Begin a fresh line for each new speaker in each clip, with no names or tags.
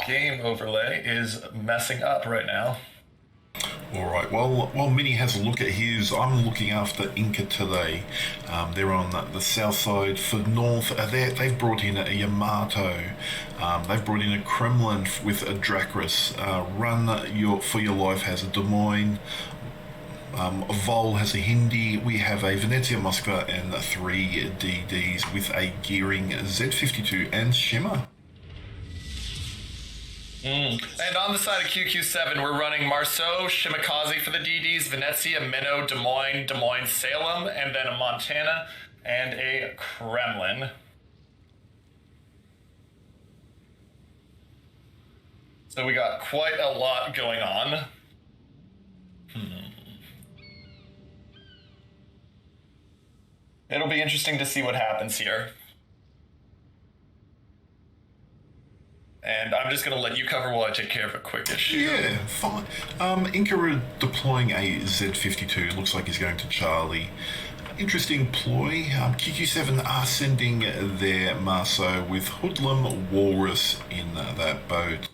game overlay is messing up right now.
All right. Well, while Minnie has a look at his, I'm looking after Inca today. They're on the south side. For north, they've brought in a Yamato. They've brought in a Kremlin with a Drakris. Run for your life has a Des Moines. Vol has a Hindi. We have a Venezia Moskva and 3 DDs with a gearing Z52 and Shimmer.
And on the side of QQ7, we're running Marceau, Shimakaze for the DDs, Venezia, Minnow, Des Moines, Salem, and then a Montana and a Kremlin. So we got quite a lot going on. It'll be interesting to see what happens here. And I'm just going to let you cover while I take care of a quick issue.
Yeah, fine. Inca are deploying a Z52. Looks like he's going to Charlie. Interesting ploy. QQ7 are sending their Marceau with Hoodlum Walrus in that boat.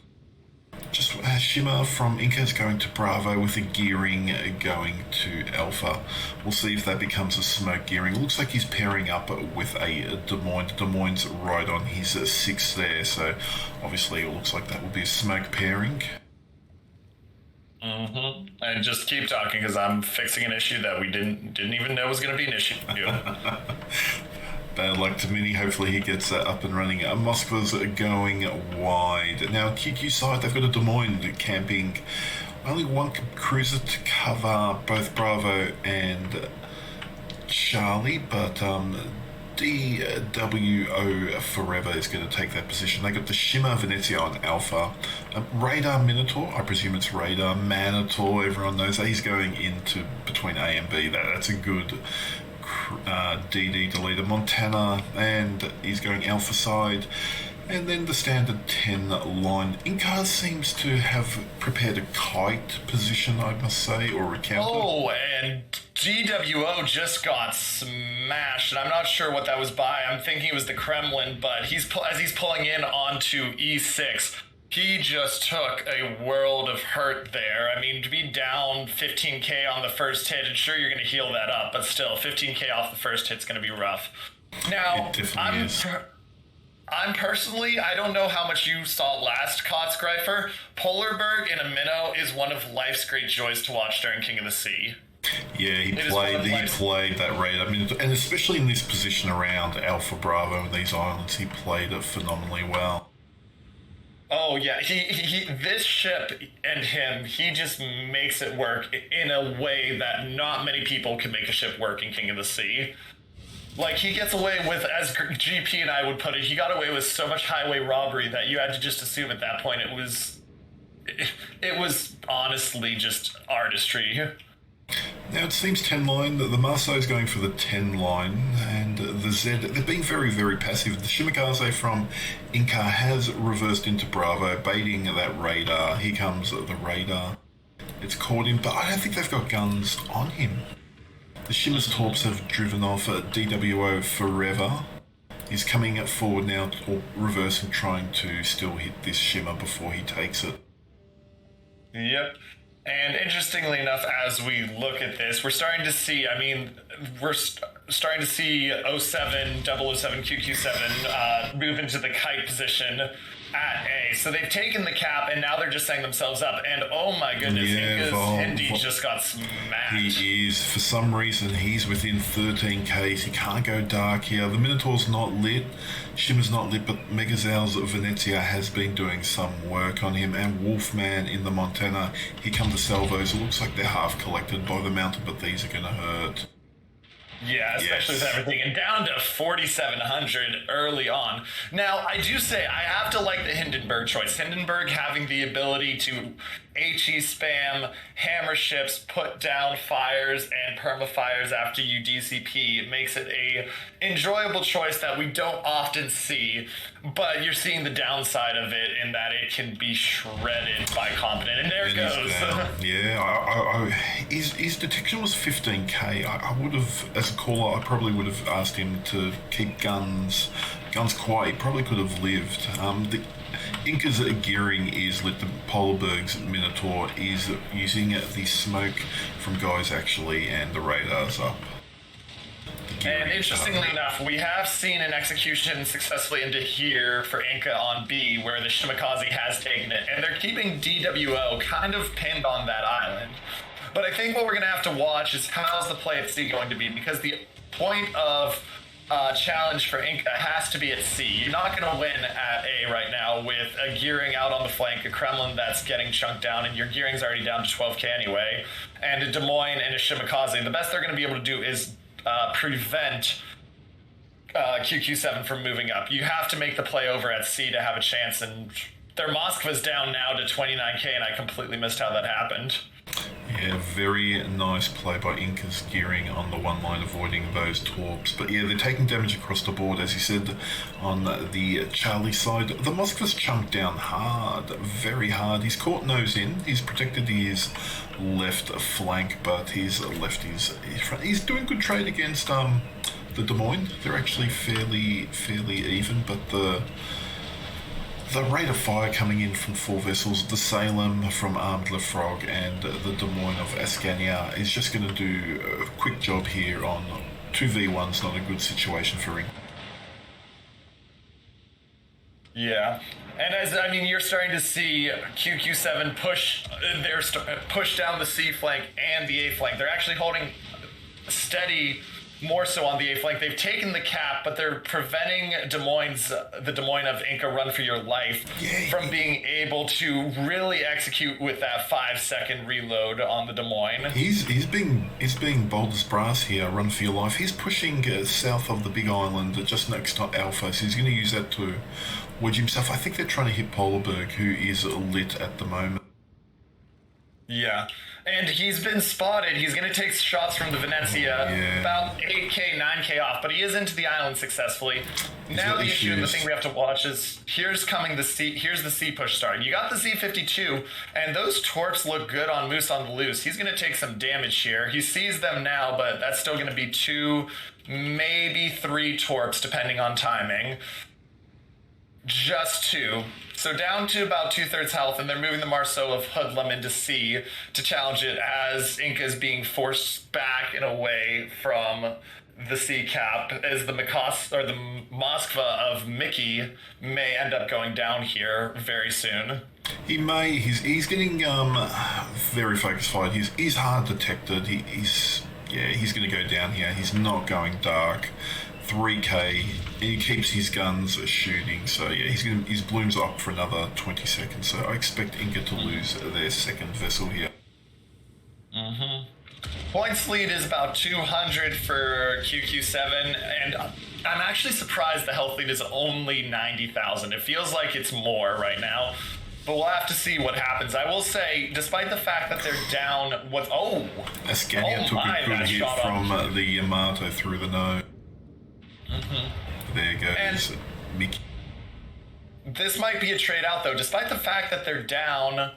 Just Shimmer from Inca is going to Bravo with a gearing going to Alpha. We'll see if that becomes a smoke gearing. Looks like he's pairing up with a Des Moines. Des Moines right on his 6 there, so obviously it looks like that will be a smoke pairing.
And just keep talking because I'm fixing an issue that we didn't even know was going to be an issue.
Bad luck to Mini. Hopefully he gets up and running. Moskva's going wide. Now, QQ side, they've got a Des Moines camping. Only one cruiser to cover both Bravo and Charlie, but DWO Forever is going to take that position. They got the Shimmer, Venezia on Alpha. Radar Minotaur, I presume it's Radar Manitor, everyone knows that. He's going into between A and B. That's a good DD deleter. Montana, and he's going Alpha side. And then the standard 10 line. Inca seems to have prepared a kite position, I must say, or a counter.
Oh, and DWO just got smashed, and I'm not sure what that was by. I'm thinking it was the Kremlin, but as he's pulling in onto E6, he just took a world of hurt there. I mean, to be down 15k on the first hit, and sure, you're going to heal that up, but still, 15k off the first hit's going to be rough. Now, I'm personally, I don't know how much you saw last, KoTS Greifer. Polarberg in a minnow is one of life's great joys to watch during King of the Sea.
Yeah, he played that raid. I mean, and especially in this position around Alpha Bravo and these islands, he played it phenomenally well.
Oh yeah, he this ship and him, he just makes it work in a way that not many people can make a ship work in King of the Sea. Like, he gets away with, as GP and I would put it, he got away with so much highway robbery that you had to just assume at that point it was honestly just artistry.
Now it seems 10 line, the Marceau is going for the 10 line, and the Z, they're being very, very passive. The Shimakaze from Inca has reversed into Bravo, baiting that radar. Here comes the radar. It's caught him, but I don't think they've got guns on him. The Shimmer's torps have driven off DWO Forever. He's coming forward now, or reverse, and trying to still hit this Shimmer before he takes it.
Yep. And interestingly enough, as we look at this, we're starting to see, starting to see 007 QQ7 move into the kite position at A. So they've taken the cap, and now they're just setting themselves up. And oh my goodness, Inca's Hindi just got smashed.
He is. For some reason, he's within 13Ks. He can't go dark here. The Minotaur's not lit. Shimmer's not lit, but Megazal's Venezia has been doing some work on him. And Wolfman in the Montana. Here come the salvos. It looks like they're half collected by the mountain, but these are going to hurt.
Yeah, especially with everything. And down to 4,700 early on. Now, I do say I have to like the Hindenburg choice. Hindenburg having the ability to HE spam, hammer ships, put down fires, and perma-fires after you DCP makes it a enjoyable choice that we don't often see, but you're seeing the downside of it in that it can be shredded by competent. And there it goes.
Yeah, his detection was 15k. I would have, as a caller, I probably would have asked him to keep guns quiet. He probably could have lived. Inca's gearing is lit. The Polarberg's Minotaur is using the smoke from guys actually, and the radar's up.
And interestingly enough, we have seen an execution successfully into here for Inca on B, where the Shimakaze has taken it, and they're keeping DWO kind of pinned on that island. But I think what we're going to have to watch is how's the play at C going to be, because the point of challenge for Inca has to be at C. You're not going to win at A right now with a gearing out on the flank, a Kremlin that's getting chunked down, and your gearing's already down to 12k anyway, and a Des Moines and a Shimakaze. The best they're going to be able to do is prevent QQ7 from moving up. You have to make the play over at C to have a chance, and their Moskva's down now to 29k, and I completely missed how that happened.
Yeah, very nice play by Inca's gearing on the one line, avoiding those torps. But yeah, they're taking damage across the board, as you said, on the Charlie side. The Moskva's chunked down hard, very hard. He's caught nose in. He's protected his left flank, but his left is front. He's doing good trade against the Des Moines. They're actually fairly even, but the rate of fire coming in from 4 vessels, the Salem from Armed Lefrog and the Des Moines of Ascania is just going to do a quick job here on 2v1's not a good situation for Ring.
Yeah. And you're starting to see QQ7 push down the C flank and the A flank. They're actually holding steady more so on the A flank. They've taken the cap, but they're preventing the Des Moines of Inca Run for Your Life from being able to really execute with that 5-second reload on the Des Moines.
He's being bold as brass here. Run for Your Life. He's pushing south of the Big Island, just next to Alpha, so he's going to use that to wedge himself. I think they're trying to hit Polarberg, who is lit at the moment.
Yeah. And he's been spotted. He's going to take shots from the Venezia, about 8k, 9k off, but he is into the island successfully. Now the issue and the thing we have to watch is here's the C push starting. You got the Z52, and those torps look good on Moose on the Loose. He's going to take some damage here. He sees them now, but that's still going to be 2, maybe 3 torps, depending on timing. Just 2. So down to about 2/3 health, and they're moving the Marceau of Hoodlum into C to challenge it as Inca is being forced back and away from the C cap, as the Moskva of Mickey may end up going down here very soon.
He may. He's getting very focus fired. He's hard detected. He's going to go down here. He's not going dark. 3k, and he keeps his guns shooting, so yeah, his bloom's up for another 20 seconds, so I expect Inca to lose their second vessel here.
Points lead is about 200 for QQ7, and I'm actually surprised the health lead is only 90,000. It feels like it's more right now, but we'll have to see what happens. I will say, despite the fact that they're down with...
Ascania took a good hit from the Yamato through the nose. There goes Mickey.
This might be a trade out, though. Despite the fact that they're down,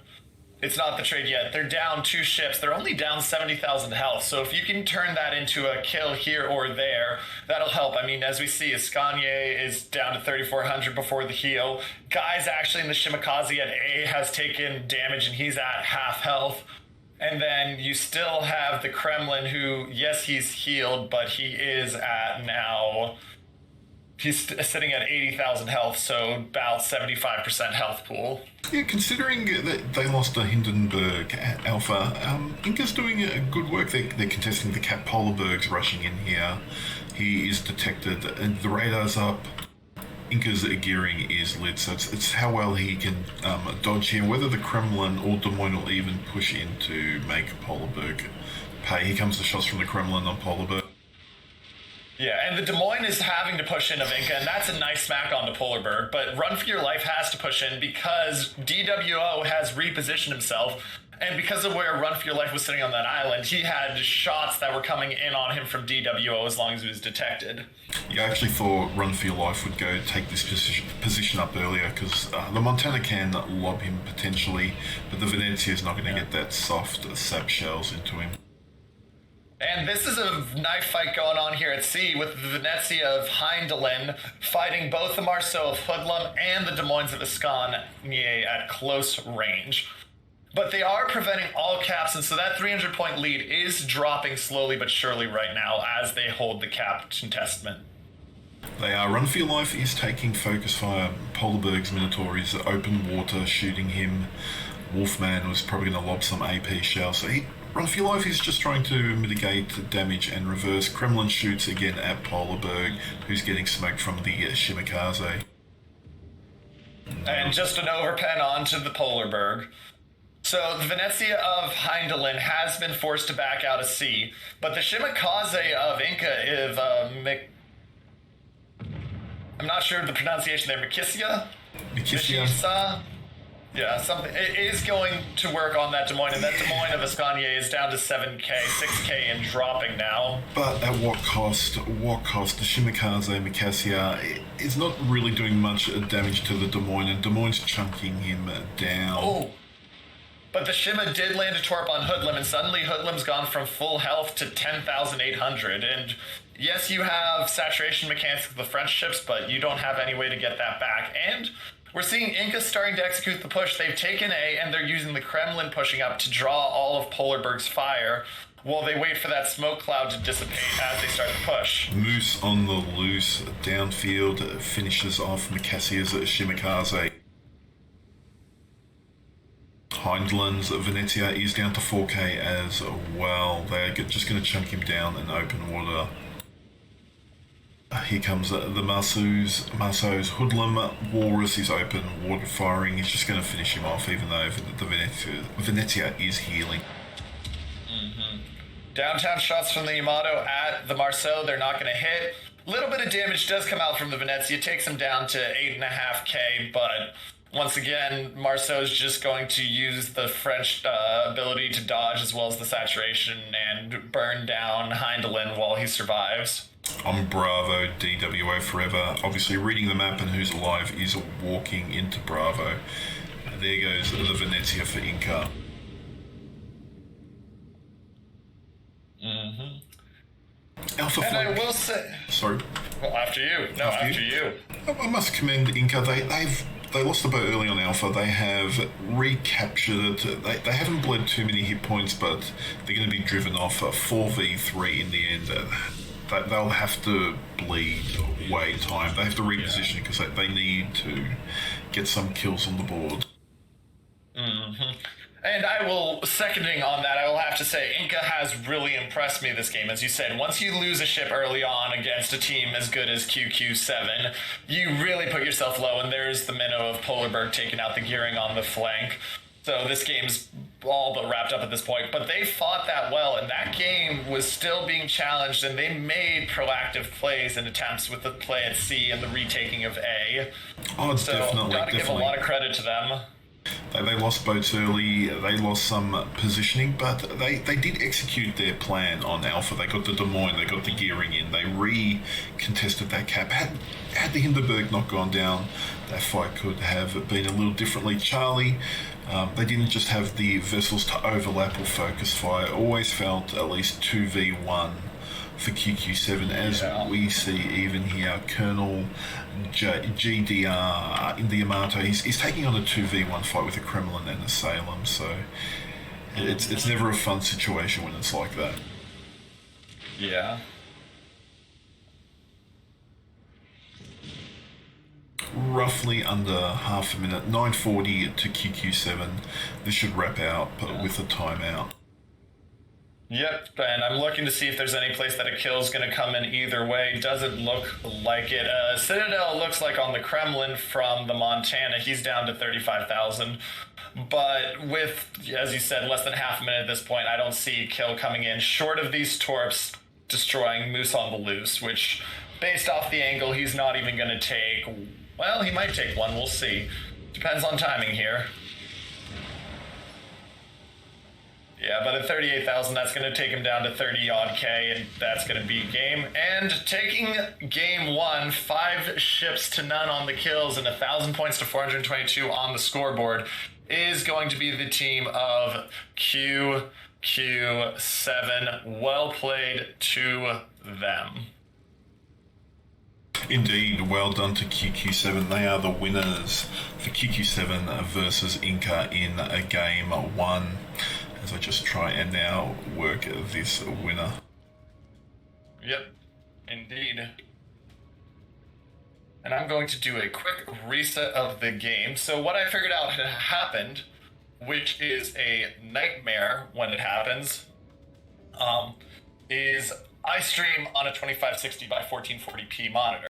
it's not the trade yet. They're down 2 ships. They're only down 70,000 health. So if you can turn that into a kill here or there, that'll help. I mean, as we see, Ascania is down to 3,400 before the heal. Guys actually in the Shimakaze at A has taken damage, and he's at half health. And then you still have the Kremlin, who, yes, he's healed, but he is at now... He's sitting at 80,000 health, so about 75% health pool.
Yeah, considering that they lost to Hindenburg at Alpha, Inca's doing good work. They're contesting the cap. Polarberg's rushing in here. He is detected, and the radar's up. Inca's gearing is lit, so it's how well he can dodge here. Whether the Kremlin or Des Moines will even push in to make Polarberg pay. Here comes the shots from the Kremlin on Polarberg.
Yeah, and the Des Moines is having to push in of Inca, and that's a nice smack on to Polarberg, but Run for Your Life has to push in because DWO has repositioned himself, and because of where Run for Your Life was sitting on that island, he had shots that were coming in on him from DWO as long as he was detected.
Yeah, I actually thought Run for Your Life would go take this position up earlier because the Montana can lob him potentially, but the Venezia is not going to get that soft sap shells into him.
And this is a knife fight going on here at sea with the Venezia of Heindelin fighting both the Marceau of Hoodlum and the Des Moines of Esconier at close range. But they are preventing all caps, and so that 300-point lead is dropping slowly but surely right now as they hold the cap contestment.
They are. Run for Your Life is taking focus fire. Polarberg's Minotaur is open water, shooting him. Wolfman was probably going to lob some AP shells. So Run for Your Life is just trying to mitigate damage and reverse. Kremlin shoots again at Polarberg, who's getting smoked from the Shimikaze.
And just an overpen onto the Polarberg. So the Venezia of Heindelin has been forced to back out of sea, but the Shimikaze of Inca I'm not sure of the pronunciation there. Mikisia? Yeah, something. It is going to work on that Des Moines, and that Des Moines of Esconier is down to 7k, 6k, and dropping now.
But at what cost? What cost? The Shimikaze Mikisia is not really doing much damage to the Des Moines, and Des Moines chunking him down.
Oh. But the Shima did land a torp on Hoodlum, and suddenly Hoodlum's gone from full health to 10,800. And yes, you have saturation mechanics with the French ships, but you don't have any way to get that back. And we're seeing Inca starting to execute the push. They've taken A, and they're using the Kremlin pushing up to draw all of Polarberg's fire while they wait for that smoke cloud to dissipate as they start the push.
Moose on the loose, downfield, finishes off Mikasia's Shimikaze. Heindelin's Venezia is down to 4k as well. They're just going to chunk him down in open water. Here comes the Marceau's Hoodlum. Walrus is open water firing. He's just going to finish him off, even though the Venezia is healing.
Downtown shots from the Yamato at the Marceau. They're not going to hit. A little bit of damage does come out from the Venezia. Takes him down to 8.5k, but once again, Marceau's just going to use the French ability to dodge as well as the saturation and burn down Heindelin while he survives.
On Bravo, DWO forever. Obviously, reading the map and who's alive is walking into Bravo. There goes the Venezia for Inca. Alpha
and
Flank.
I will say...
Sorry?
Well, after you. No, after you.
I must commend Inca. They lost the boat early on Alpha. They have recaptured it. They haven't bled too many hit points, but they're going to be driven off 4v3 in the end. They'll have to bleed away time. They have to reposition because they need to get some kills on the board.
And I will, seconding on that, I will have to say Inca has really impressed me this game. As you said, once you lose a ship early on against a team as good as QQ7, you really put yourself low, and there's the minnow of Polarberg taking out the gearing on the flank. So this game's all but wrapped up at this point. But they fought that well, and that game was still being challenged, and they made proactive plays and attempts with the play at C and the retaking of A.
Oh,
so
definitely.
Gotta give a lot of credit to them.
They lost boats early, they lost some positioning, but they did execute their plan on Alpha. They got the Des Moines, they got the gearing in, they re-contested that cap. Had the Hindenburg not gone down, that fight could have been a little differently. Charlie, they didn't just have the vessels to overlap or focus fire, always felt at least 2v1 for QQ7, as we see even here. Colonel GDR in the Yamato, he's taking on a 2v1 fight with a Kremlin and a Salem, so it's never a fun situation when it's like that.
Yeah.
Roughly under half a minute, 9:40 to QQ7. This should wrap out with a timeout.
Yep, and I'm looking to see if there's any place that a kill's going to come in either way. Doesn't look like it. Citadel looks like on the Kremlin from the Montana. He's down to 35,000. But with, as you said, less than half a minute at this point, I don't see a kill coming in short of these torps destroying Moose on the Loose, which, based off the angle, he's not even going to take... Well, he might take one. We'll see. Depends on timing here. Yeah, but at 38,000, that's going to take him down to 30-odd K, and that's going to be game. And taking game one, 5 ships to none on the kills and 1,000 points to 422 on the scoreboard, is going to be the team of QQ7. Q7. Well played to them.
Indeed, well done to QQ7. They are the winners for QQ7 versus INCA in a game 1. As I just try and now work this winner.
Yep, indeed. And I'm going to do a quick reset of the game. So what I figured out had happened, which is a nightmare when it happens, is I stream on a 2560 by 1440p monitor.